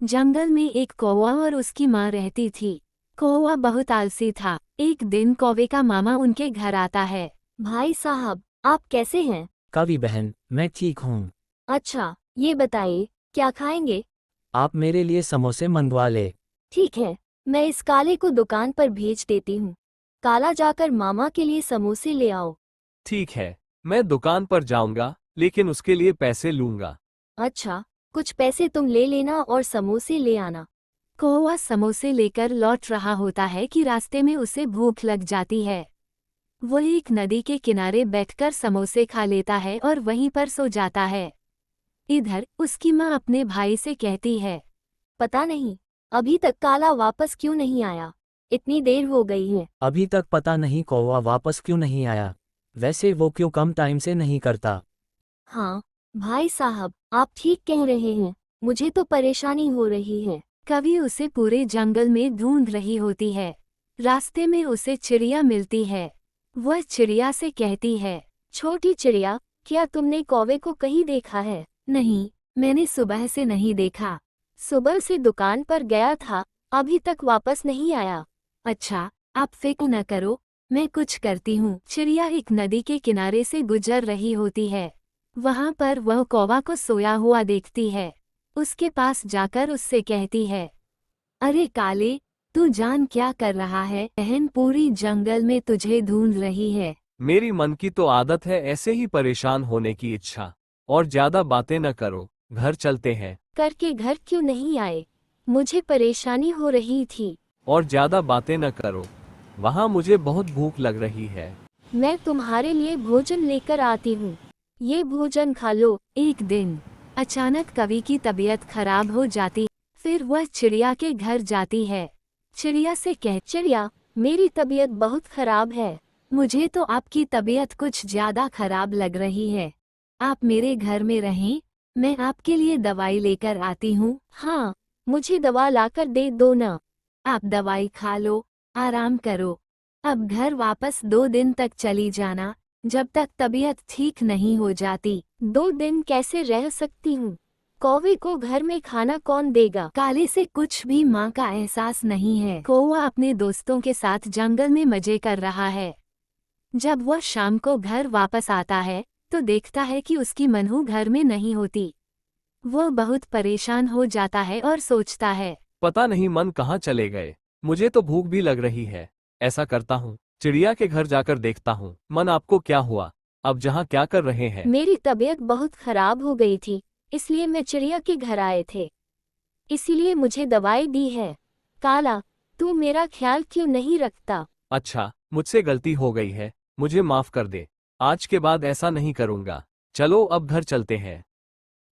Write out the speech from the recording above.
जंगल में एक कौवा और उसकी माँ रहती थी। कौवा बहुत आलसी था। एक दिन कौवे का मामा उनके घर आता है। भाई साहब, आप कैसे हैं? कवि बहन, मैं ठीक हूँ। अच्छा, ये बताइए, क्या खाएंगे? आप मेरे लिए समोसे मंगवा ले। ठीक है, मैं इस काले को दुकान पर भेज देती हूँ। काला जाकर मामा के लिए समोसे ले आओ। ठीक है, मैं दुकान पर जाऊंगा, लेकिन उसके लिए पैसे लूंगा। अच्छा, कुछ पैसे तुम ले लेना और समोसे ले आना। कौवा समोसे लेकर लौट रहा होता है कि रास्ते में उसे भूख लग जाती है। वो एक नदी के किनारे बैठकर समोसे खा लेता है और वहीं पर सो जाता है। इधर उसकी माँ अपने भाई से कहती है, पता नहीं, अभी तक काला वापस क्यों नहीं आया? इतनी देर हो गई है। अभी तक पता नहीं कौवा वापस क्यों नहीं आया। वैसे वो क्यों कम टाइम से नहीं करता। हाँ, भाई साहब, आप ठीक कह रहे हैं। मुझे तो परेशानी हो रही है। कवि उसे पूरे जंगल में ढूंढ रही होती है। रास्ते में उसे चिड़िया मिलती है। वह चिड़िया से कहती है, छोटी चिड़िया, क्या तुमने कौवे को कहीं देखा है? नहीं, मैंने सुबह से नहीं देखा। सुबह से दुकान पर गया था, अभी तक वापस नहीं आया। अच्छा, आप फिक्र न करो, मैं कुछ करती हूँ। चिड़िया एक नदी के किनारे से गुजर रही होती है। वहाँ पर वह कौवा को सोया हुआ देखती है। उसके पास जाकर उससे कहती है, अरे काले, तू जान क्या कर रहा है? बहन पूरी जंगल में तुझे ढूंढ रही है। मेरी मन की तो आदत है ऐसे ही परेशान होने की इच्छा। और ज्यादा बातें न करो, घर चलते हैं। करके घर क्यों नहीं आए? मुझे परेशानी हो रही थी। और ज्यादा बातें न करो, वहाँ मुझे बहुत भूख लग रही है। मैं तुम्हारे लिए भोजन लेकर आती हूँ। ये भोजन खा लो। एक दिन अचानक कवि की तबीयत खराब हो जाती। फिर वह चिड़िया के घर जाती है। चिड़िया से चिड़िया, मेरी तबीयत बहुत खराब है। मुझे तो आपकी तबीयत कुछ ज्यादा खराब लग रही है। आप मेरे घर में रहें, मैं आपके लिए दवाई लेकर आती हूँ। हाँ, मुझे दवा लाकर दे दो ना। आप दवाई खा लो, आराम करो। अब घर वापस 2 दिन तक चली जाना, जब तक तबीयत ठीक नहीं हो जाती। 2 दिन कैसे रह सकती हूँ? कौवे को घर में खाना कौन देगा? काले से कुछ भी माँ का एहसास नहीं है। कौवा अपने दोस्तों के साथ जंगल में मजे कर रहा है। जब वह शाम को घर वापस आता है तो देखता है कि उसकी मनहू घर में नहीं होती। वह बहुत परेशान हो जाता है और सोचता है, पता नहीं मन कहाँ चले गए। मुझे तो भूख भी लग रही है। ऐसा करता हूँ, चिड़िया के घर जाकर देखता हूँ। मन, आपको क्या हुआ? अब जहाँ क्या कर रहे हैं? मेरी तबीयत बहुत खराब हो गई थी, इसलिए मैं चिड़िया के घर आए थे। इसीलिए मुझे दवाई दी है। काला, तू मेरा ख्याल क्यों नहीं रखता? अच्छा, मुझसे गलती हो गई है, मुझे माफ कर दे। आज के बाद ऐसा नहीं करूँगा। चलो अब घर चलते हैं।